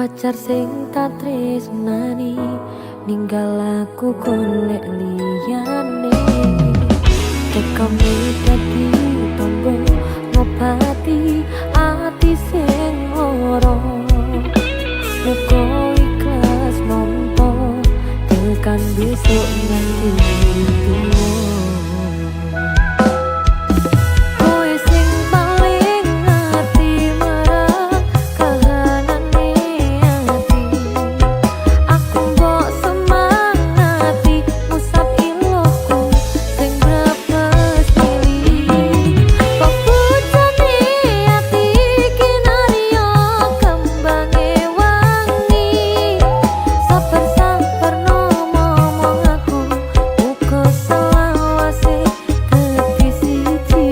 pacar sing tak tresnani ninggal aku golek liyane. Tekone dadi tombo ngobati ati sing lara. Muga ikhlas nampa tekan besok nganti tuwa. Aku mbok semangati pusat ilmuku sing brebes milih. Pepujane ati kinarya kembange wangi. Saper-saper ngomong aku muga selawase Gusti siji.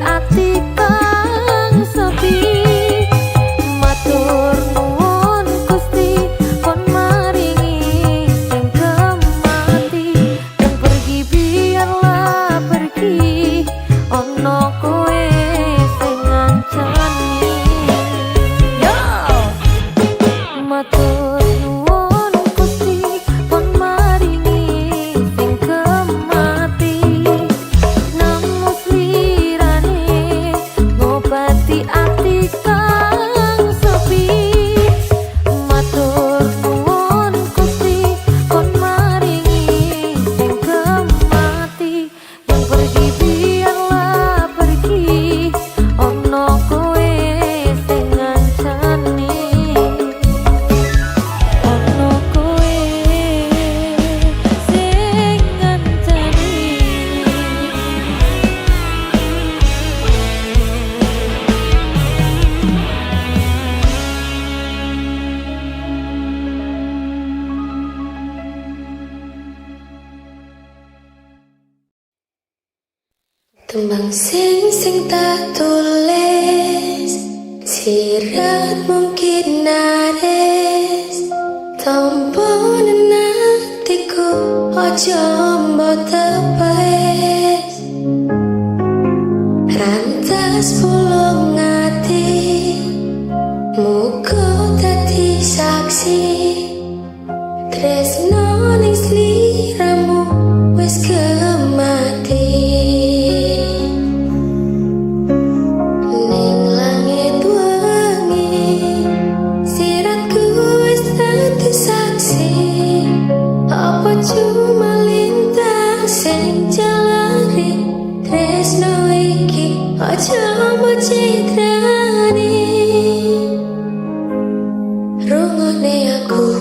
Ati kang sepi matur nuwun Gusti kon maringi sing kemati dan pergi biarlah pergi ono kowe sing ngancani yo matur nuwun Gusti kon maringi sing kemati nang musli ati kang sepi matur nuwun Gusti kon maringi sing kemati yang pergi biarlah pergi ono kowe sing ngancani ono kowe sing ngancani. Tembang sing tak tulis sirat mungkin nares tompo nenatiku ojo mbok tepes rantas pulung ati muga dadi saksi tresno ning sliramu wis kemati. Cuma lintang sing jalari tresno iki aja mbok citrani rungokne aku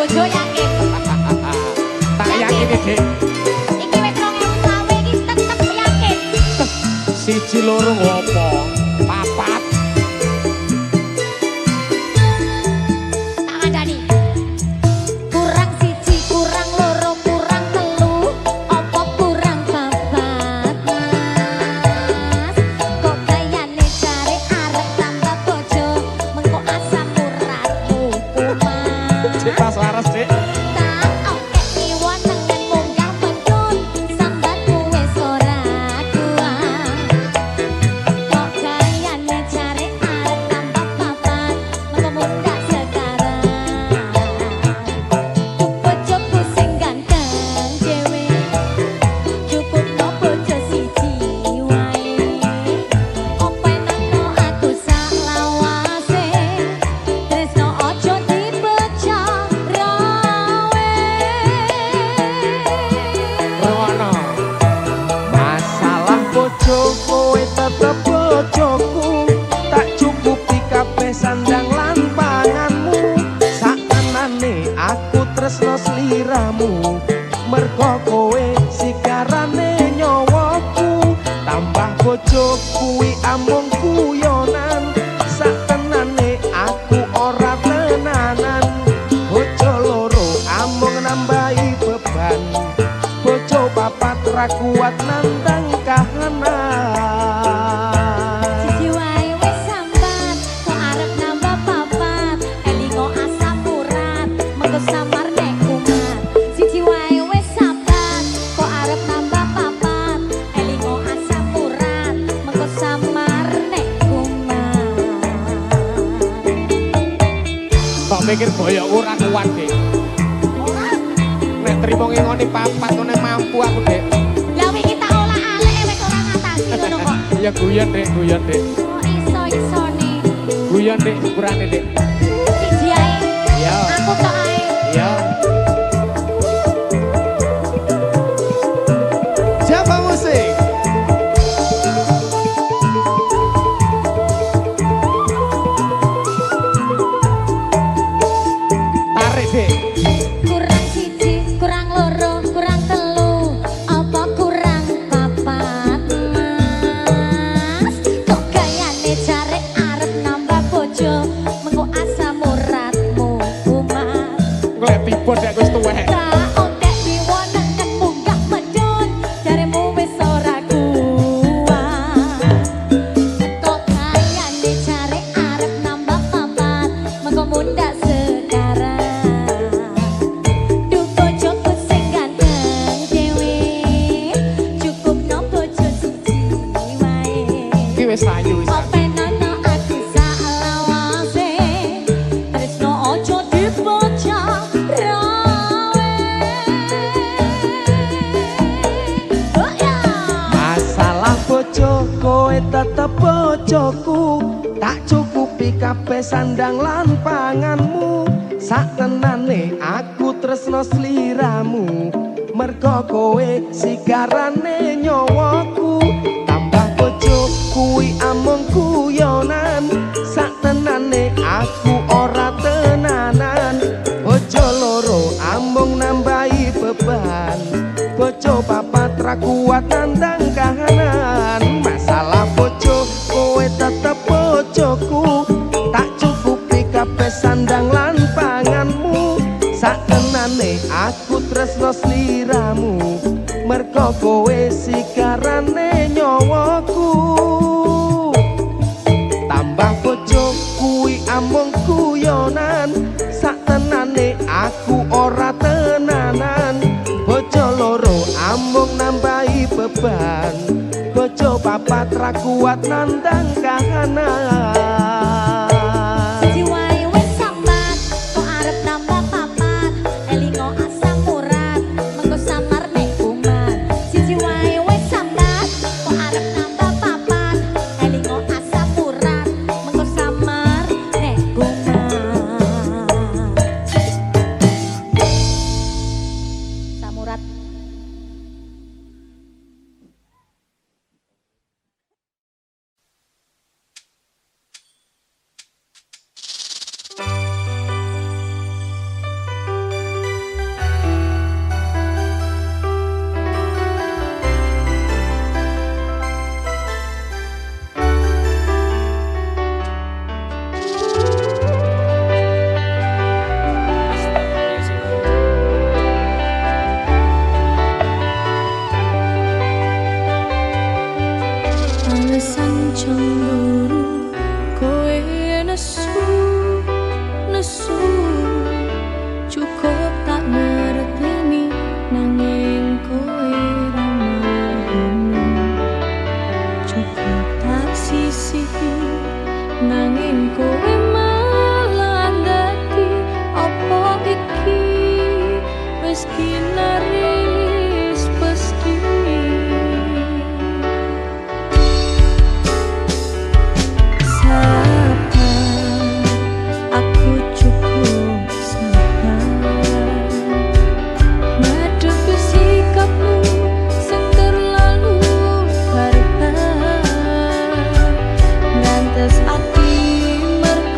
bojo yakin. Tak yakin Dik. Iki wis 2020 iki tetep yakin. Siji loro ngopo? Papat. Tak kandhani. Kurang siji, kurang loro, kurang telu, apa kurang papat, Mas? Kok gayane jare arep tambah bojo, mengko asam uratmu kumat. Cek pas waras Dik. Tak oke niwon tengen munggah mendun, sambatmu wis ora kuat. Kok gayane jare arep tambah papat, mengko mundak sekarang. Bojoku sing ganteng dhewe, cukup no bojo siji wae. Opo enakno aku sak lawase, tresno ojo dibecah rawe. Rono. Masalah bojo kowe tetep bojoku. Tak cukupi kabeh sandang lan panganmu. Sakenane aku tresno sliramu. Mergo kowe sigarane nyawaku. Tambah bojo kuwi amung guyonan. Sakenane aku ora tenanan. Bojo loro amung nambahi beban. Bojo papat ra kuat nandang kahanan. Siji wae wis sambat, kok arep nambah papat, elingo asam urat, mengko samar nek kumat. Siji wae wis sambat, kok arep nambah papat, elingo asam urat, mengko samar nek kumat. Kok mikir boyokku ora kuat Dik. Nek trimo ngingoni papat kok nek mampu aku Dik. Lah wingi tak olah alek wis ora ngatasi ngono kok. Ya guyon Dik, guyon Dik. Oh iso-isone. Guyon Dik, sepurane Dik. Siji ae. Ya. Aku tok ae. Ya. Siapa musik? Tarik Dik. Kurang siji, kurang loro, kurang telu, apa kurang papat, Mas? Kok gayane jare arep nambah bojo, mengko asam uratmu kumat. Golek tiba Dik wis tuwek. Tak oke diwonenen munggah mendun, jaremu wis ora kuat. Kok gayane jare arep nambah papat, mengko mundak sekarang. Duh bojoku sing ganteng dhewe, cukup no bojo siji wae. Iki wis ayu wis. Openono aku sak lawase, tresno ojo dibocah rawe. Oh ya. Masalah bojo kowe tetep bojoku. Tak cukupi kabeh sandang lan panganmu. Sakenane aku tresno sliramu. Mergo kowe sigarane nyawaku. Tambah bojo kuwi amung guyonan. Sakenane aku ora tenanan. Bojo loro amung nambahi beban. Bojo papat ra kuat nandang kahanan. Masalah bojo kowe tetep bojoku. Tak cukupi kabeh sandang lan panganmu. Sakenane aku tresno sliramu. Mergo kowe sigarane nyawaku. Tambah bojo kuwi amung guyonan. Sakenane aku ora tenanan. Bojo loro amung nambahi beban. Bojo papat ra kuat nandang kahanan. Siji wae wis sambat, kok arep nambah papat, elingo asam urat, mengko samar nek kumat. Siji wae wis sambat, kok arep nambah papat, elingo asam urat, mengko samar nek kumat. Samurat. nanging kowe malah dadi apa iki wis kinaris pasti. Aku cukup sabar madhepi sikapmu sing terlalu barbar, ngantos ati mergo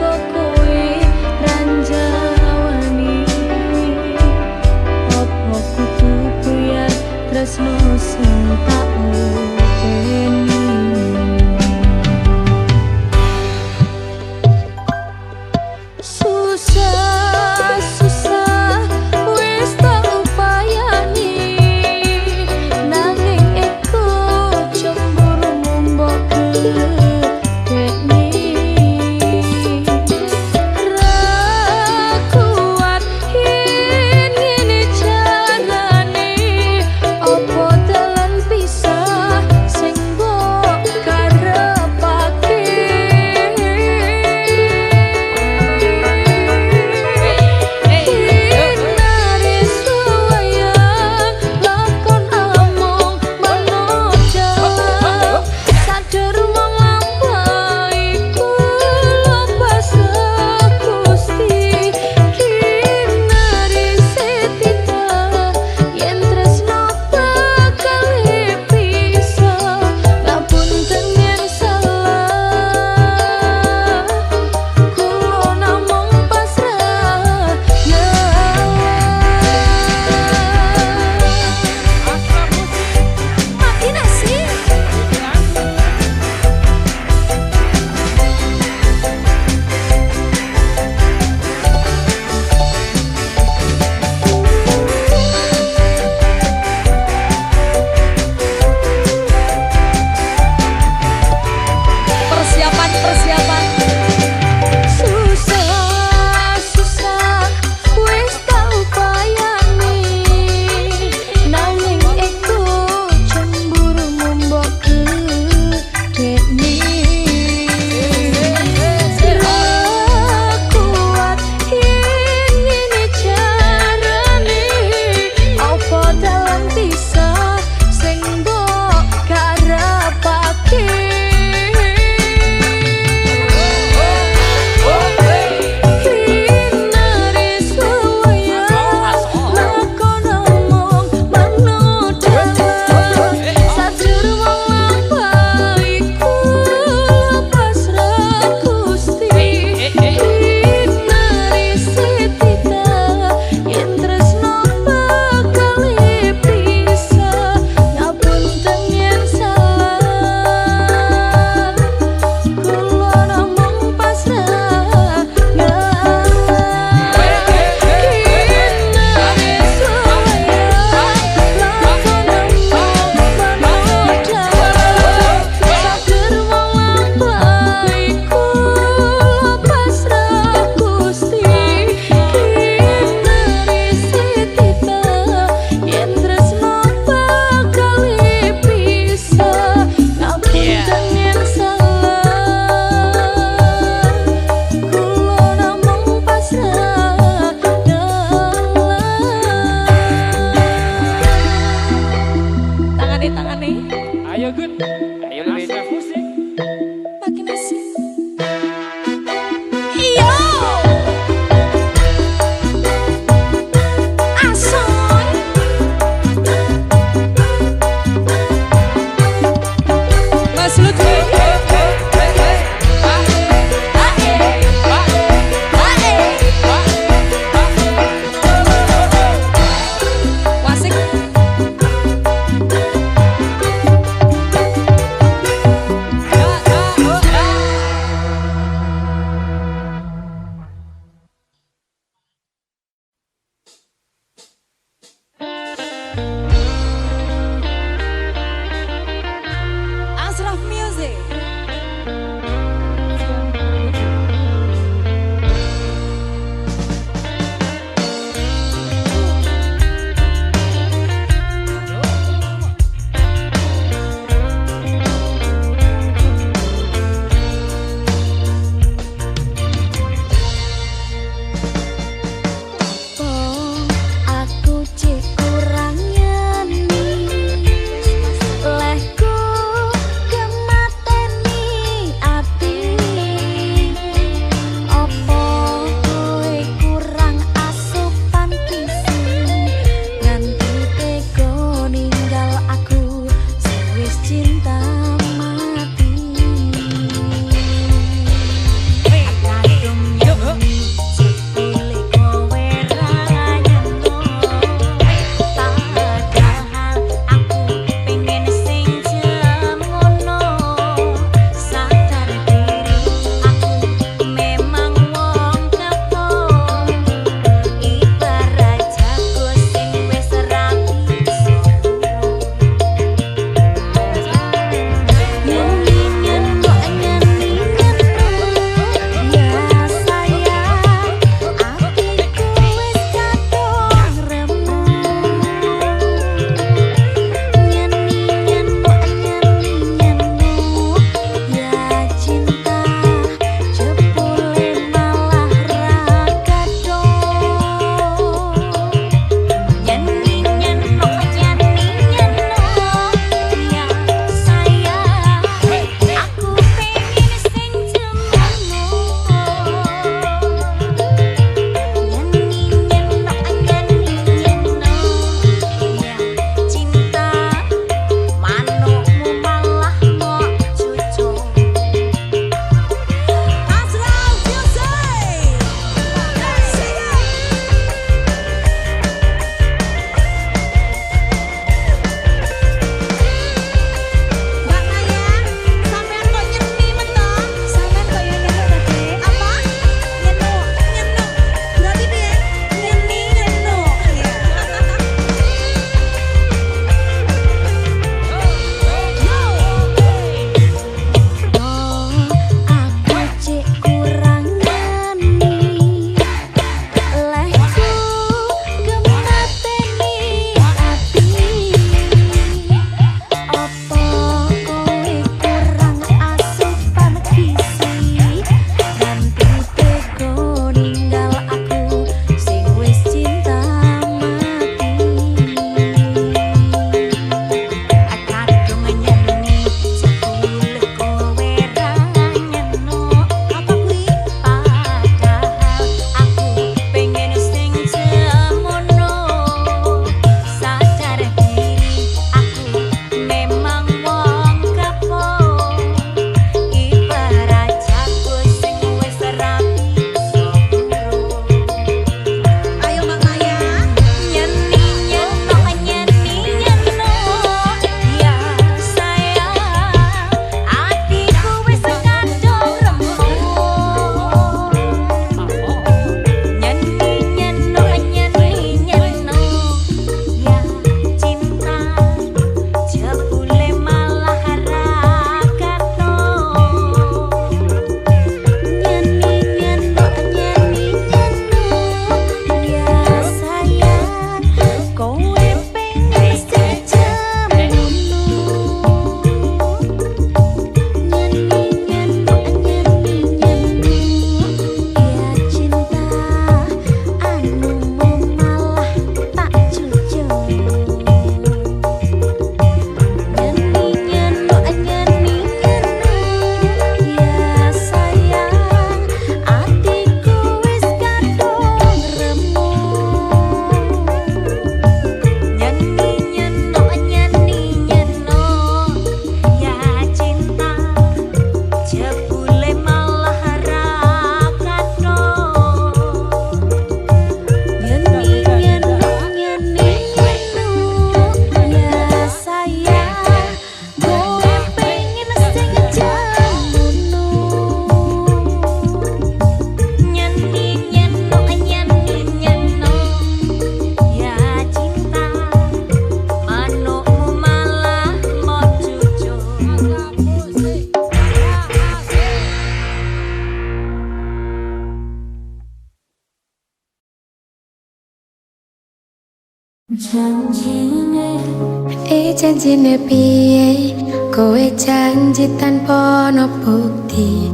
Janjine piye kowe janji tanpa ono bukti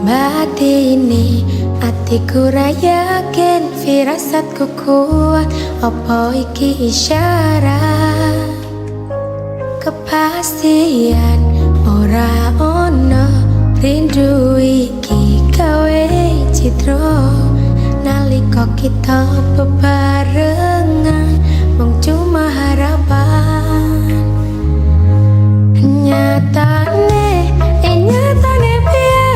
batine atiku ra yakin firasatku kuat apa iki isyarat kepastian ora ono rindu iki gawe citra nalika kita bebarengan mung cuma harapan nyatane piye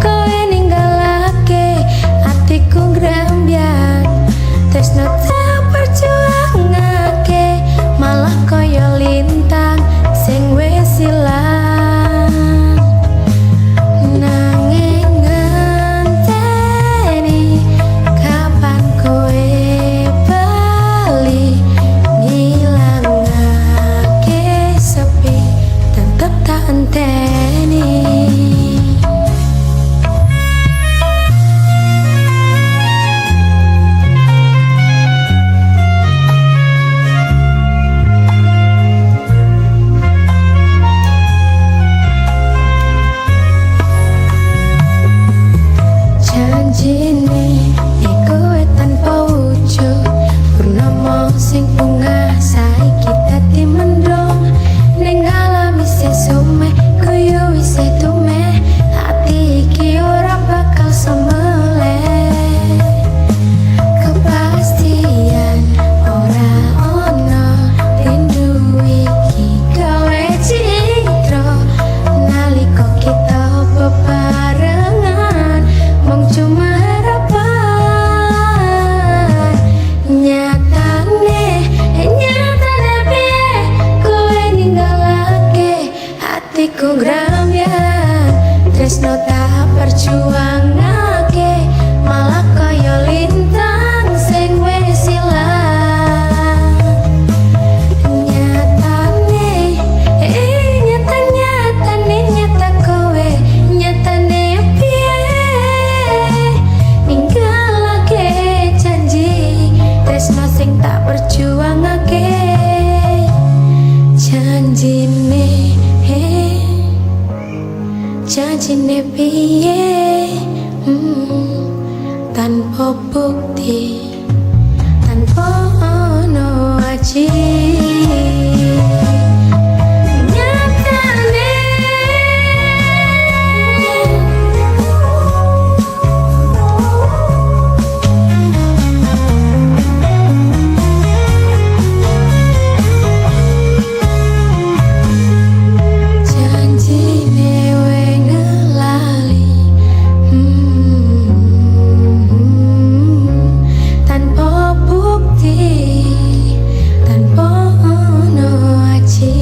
kowe ninggalake atiku grembyang tresno tak perjuangake malah kaya lintang sing wis ilang nanging ngenteni kapan kowe bali ngilangake sepi tetep tak enteni. Janjine kowe tanpa wujud purnama sing bunga saiki dadi mendung ning alam isih sume koyo isih tume ati iki ora bakal semeleh kepastian ora ono rindu iki gawe citra nalika kita bebarengan mung cuma harapan nyatane piye kowe ninggalake hatiku grembyang tresno tak perjuangake malah kaya lintang sing wis ilang nyatane nyata kowe nyatane piye ninggalake janji tresno sing tak perjuangake janjine piye tanpa bukti tanpa ono aji nyatane janjine we ngelali tanpa bukti tanpa ono aji.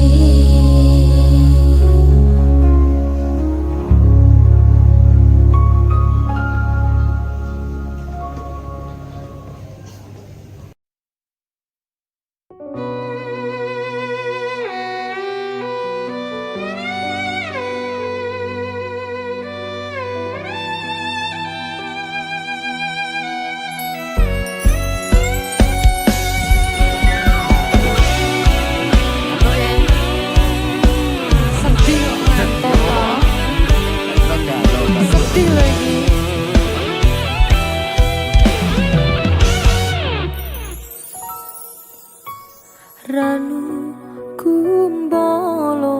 Ranu kumbolo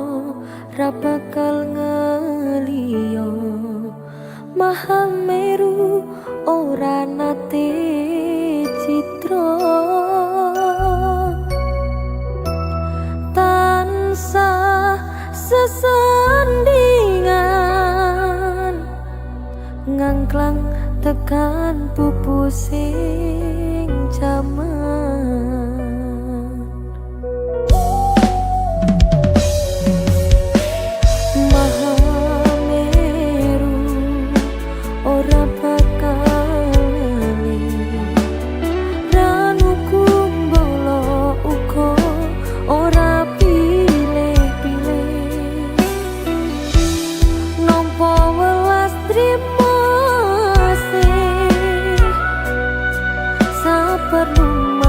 ra bakal ngeliyo Mahameru ora nate citra tansah sesandingan ngangklang tekan pupu sing jaman perlu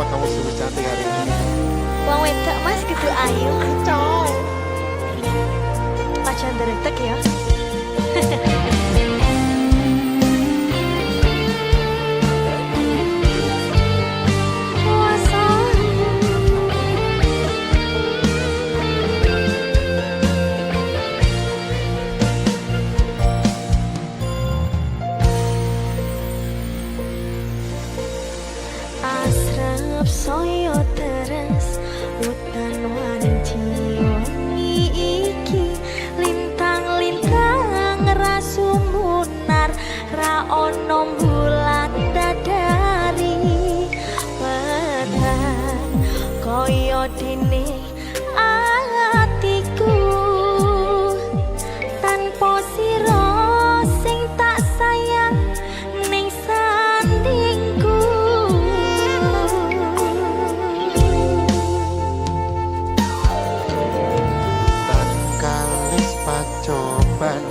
sama kamu sungguh cantik hari ini. Wong wedok Mas kudu ayu. Coy. Aja ndretek ya. Asrap soyo teres utan wanci wangi iki lintang-lintang rasumunar ra ono bulan dadari pedhan koyo dene atiku tanpa sira sing tak sayang ning sandingku. Kalis pacoban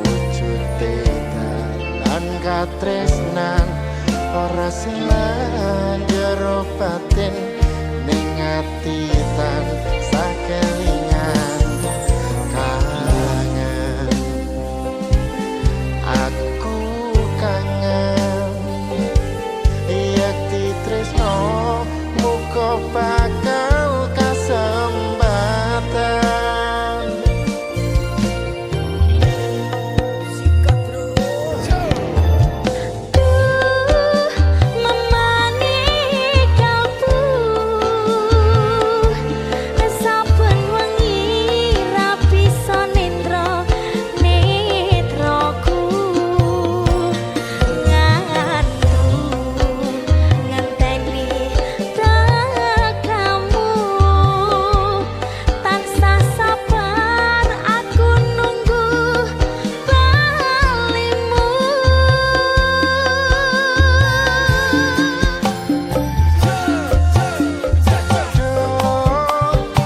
wujude dalan katresnan ora silan jero batin ning ati tan sakelingan kangen aku kangen yak ditresno muga bakal kasempatan. Memani kalbu saben wengi ra bisa nendra netraku ngantu ngenteni tekamu tansah sabar aku nunggu balimu.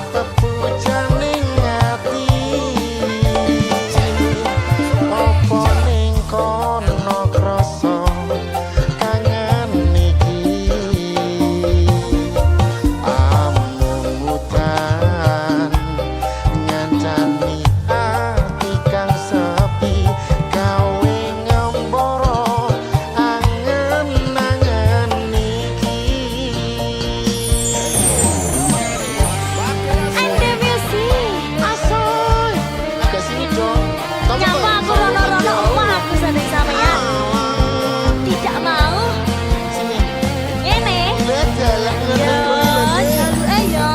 Pepujaning ati opo ning kono krasa kangen iki amungutan ngancani ati kang sepi gawe ngemboro angen-angen iki. Ende music Asoy, ke sini dong. Kamu nyapa aku rono-rono omah aku sate sampean tidak mau sini. ngene Lihat jalan yo jaluke yo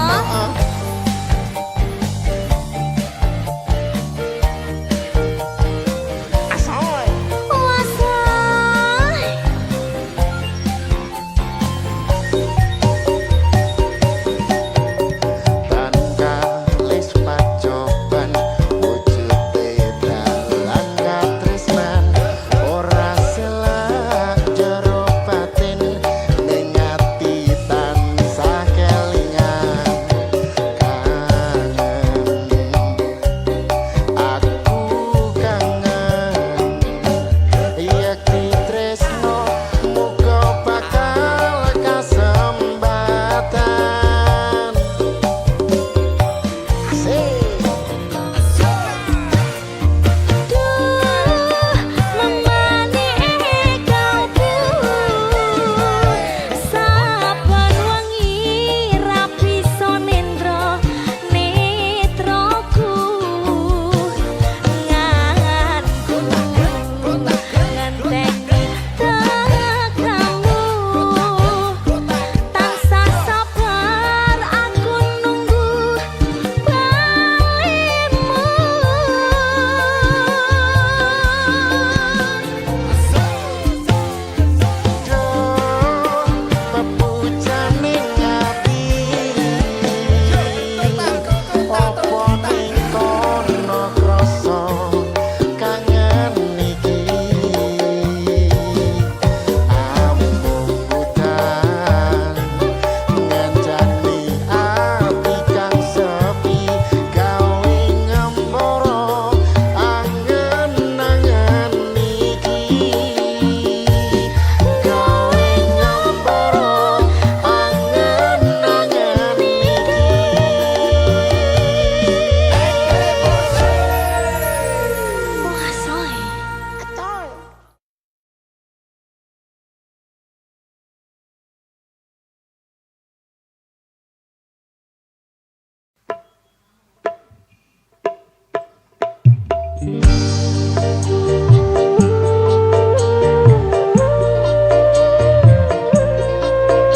Asoy. wasai Tan kalis pacoban wujude dalan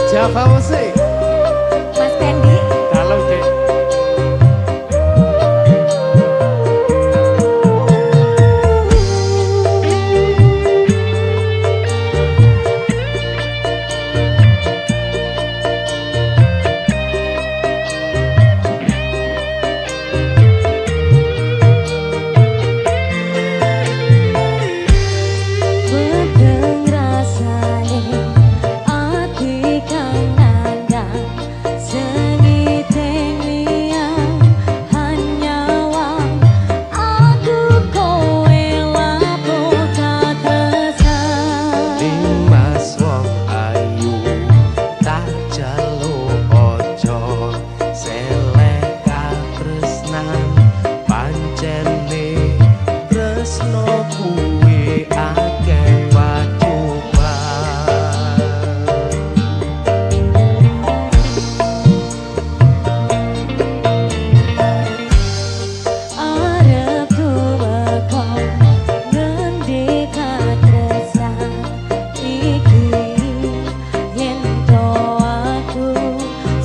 Java musik. Mas Pendi. Kalau dek. Bedeng rasane ati kang nandang sengiteng liang hanyawang aku kowe lapo tak kesan Dimas wong ayu tak jaluk ojo selek katresnan pancene tresno kuwi akeh pacoban arep tumeka ngendi katresan iki yen to aku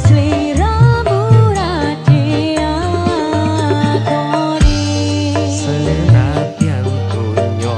sliramu ra diakoni senadyan donya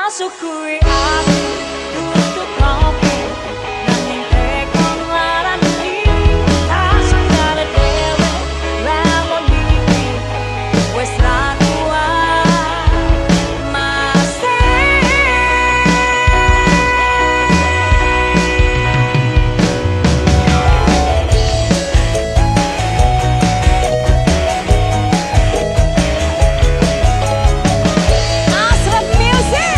sukui aku tutup kopi nanging tekong larani asal gale dewe lamun iki wis ra kuat masih Asrep Music.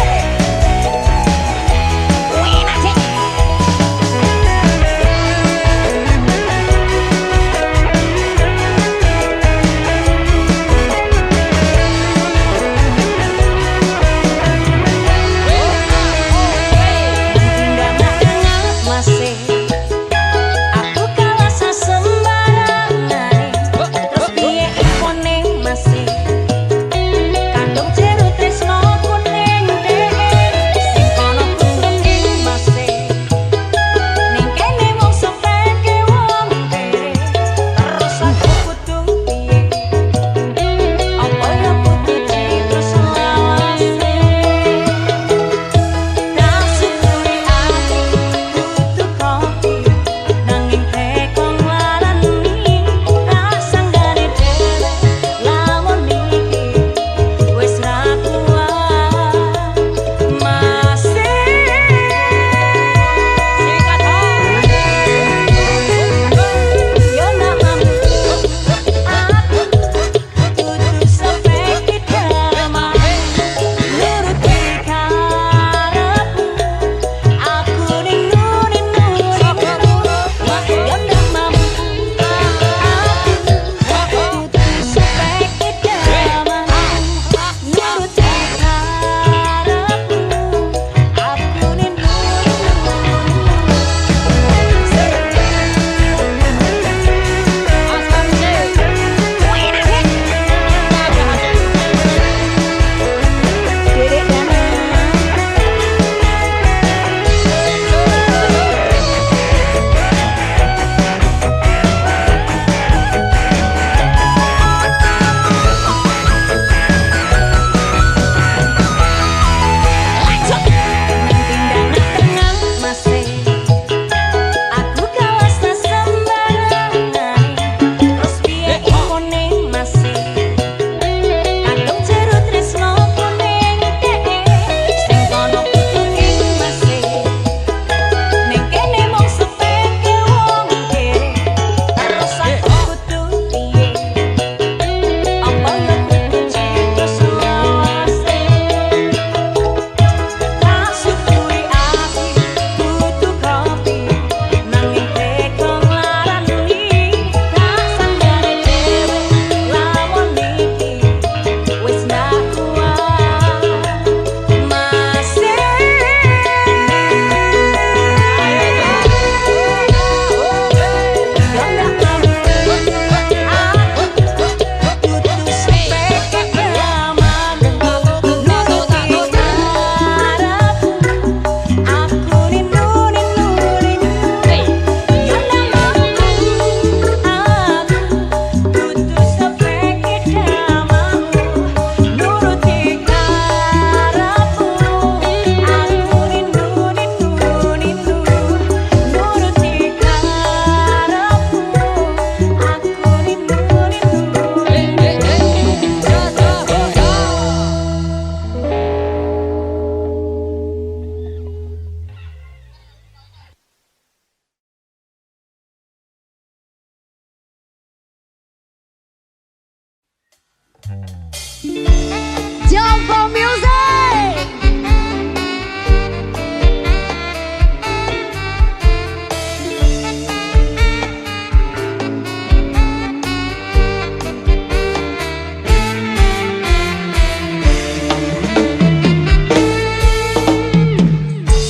Jumbo Music.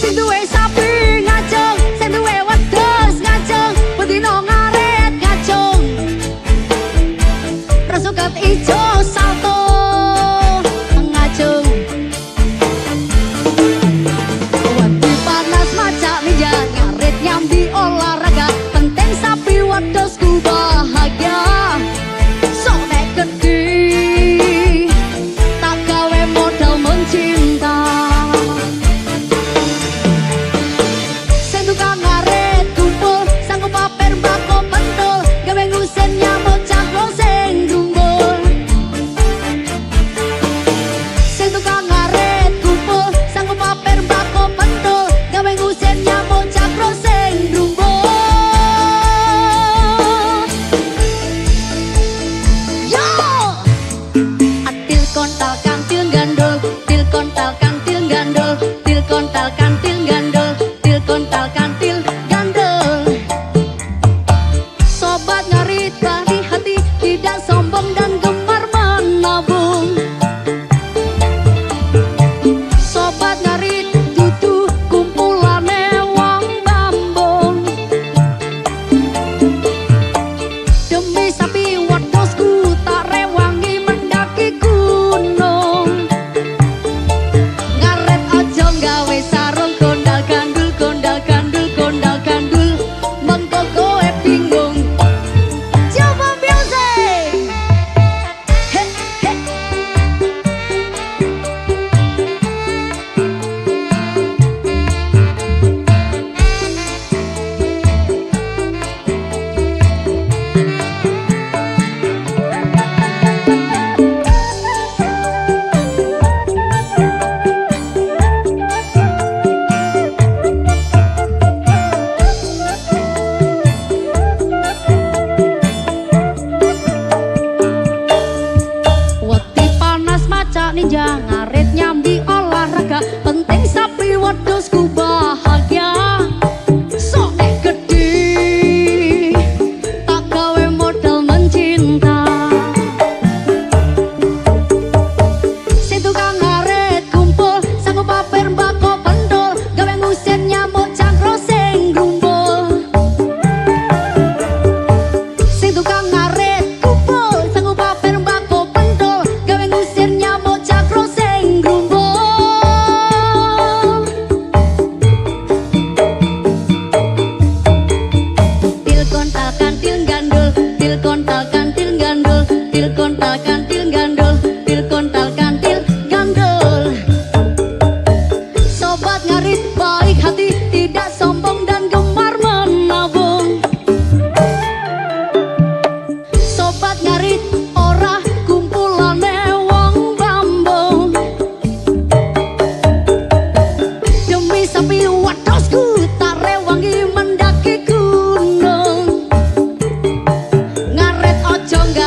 Sing duwe sapi ngacung, sing duwe wedhus ngacung, bedino ngaret ngacung. Rasuket ijo salto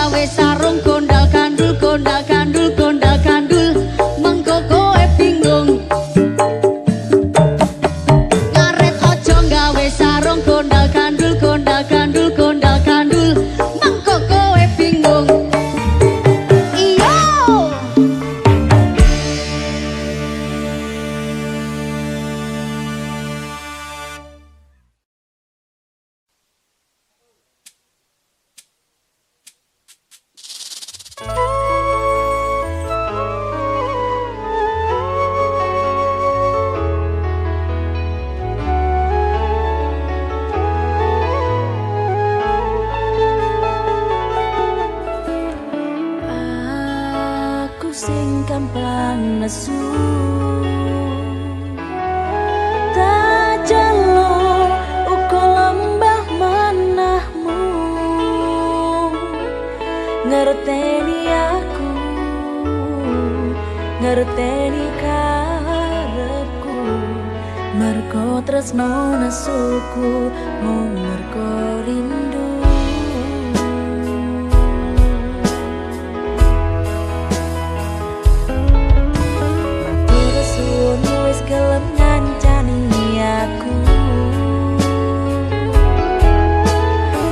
gawe sarung gondal gandul gondal gandul gondal gandul mengko kowe bingung ngaret ojo gawe sarung gondal gandul gondal gandul gondal gandul mengko kowe bingung iyo Aku sing gampang nesu tak jalo uga lembah manahmu ngerteni aku ngerteni karepku mergo tresno nesuku mung mergo rindu gelem ngancani aku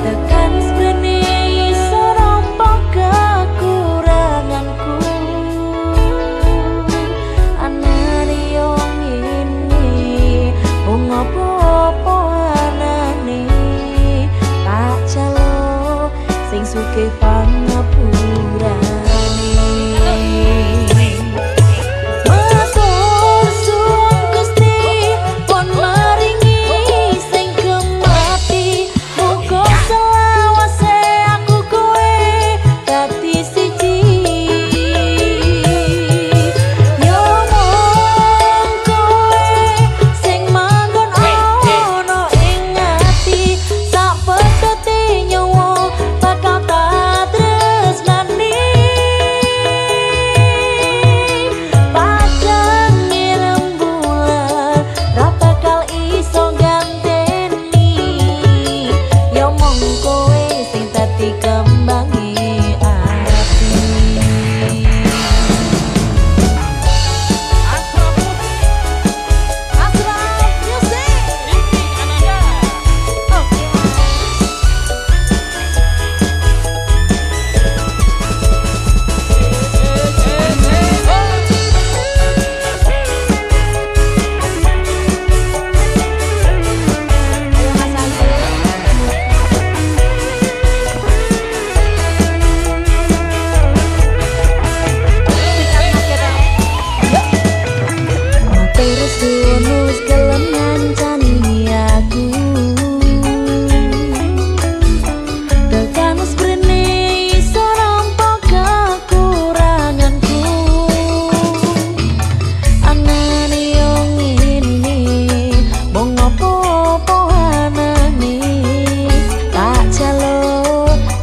tekan sprene iso rompok kekuranganku anane yo ngene wong apa-apa anane tak jalo sing sugih pangapurane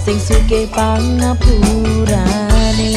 sing sugih pangapurane